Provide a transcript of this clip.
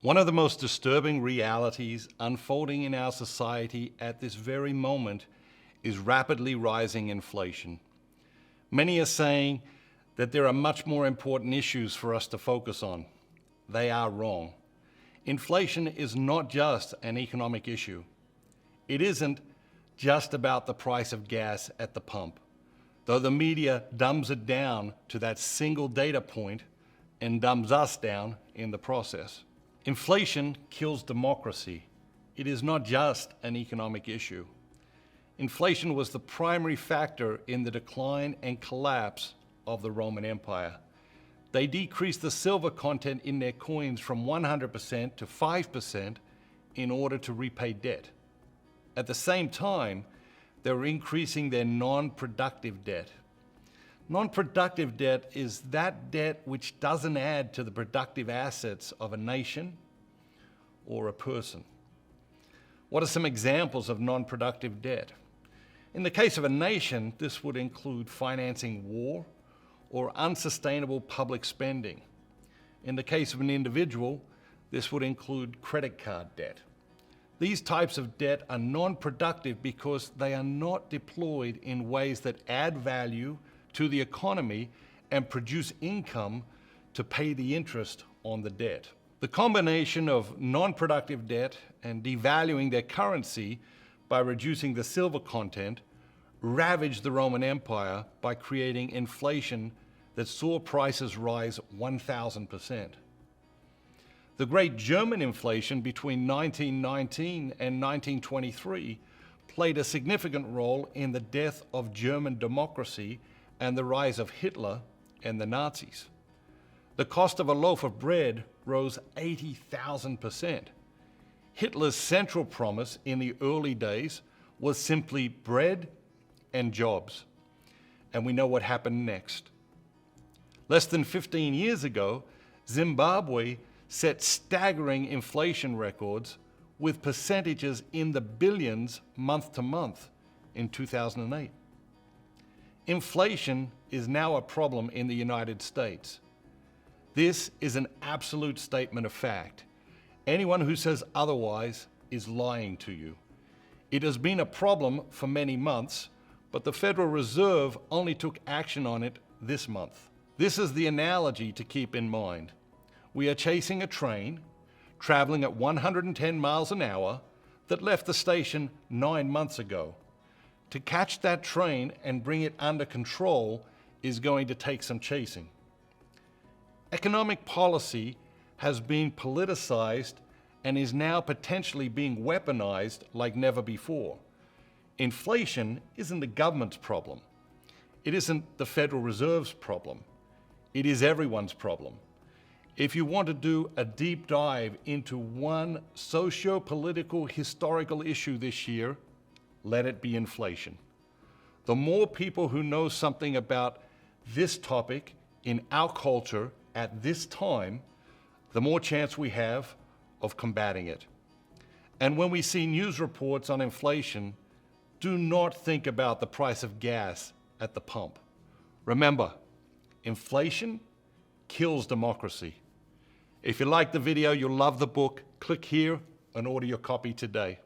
One of the most disturbing realities unfolding in our society at this very moment is rapidly rising inflation. Many are saying that there are much more important issues for us to focus on. They are wrong. Inflation is not just an economic issue. It isn't just about the price of gas at the pump, though the media dumbs it down to that single data point and dumbs us down in the process. Inflation kills democracy. It is not just an economic issue. Inflation was the primary factor in the decline and collapse of the Roman Empire. They decreased the silver content in their coins from 100% to 5% in order to repay debt. At the same time, they were increasing their non-productive debt. Non-productive debt is that debt which doesn't add to the productive assets of a nation or a person. What are some examples of non-productive debt? In the case of a nation, this would include financing war or unsustainable public spending. In the case of an individual, this would include credit card debt. These types of debt are non-productive because they are not deployed in ways that add value to the economy and produce income to pay the interest on the debt. The combination of non-productive debt and devaluing their currency by reducing the silver content ravaged the Roman Empire by creating inflation that saw prices rise 1,000%. The Great German inflation between 1919 and 1923 played a significant role in the death of German democracy and the rise of Hitler and the Nazis. The cost of a loaf of bread rose 80,000%. Hitler's central promise in the early days was simply bread and jobs. And we know what happened next. Less than 15 years ago, Zimbabwe set staggering inflation records with percentages in the billions month to month in 2008. Inflation is now a problem in the United States. This is an absolute statement of fact. Anyone who says otherwise is lying to you. It has been a problem for many months, but the Federal Reserve only took action on it this month. This is the analogy to keep in mind. We are chasing a train traveling at 110 miles an hour that left the station 9 months ago. To catch that train and bring it under control is going to take some chasing. Economic policy has been politicized and is now potentially being weaponized like never before. Inflation isn't the government's problem. It isn't the Federal Reserve's problem. It is everyone's problem. If you want to do a deep dive into one socio-political historical issue this year, let it be inflation. The more people who know something about this topic in our culture at this time, the more chance we have of combating it. And when we see news reports on inflation, do not think about the price of gas at the pump. Remember, inflation kills democracy. If you like the video, you'll love the book, click here and order your copy today.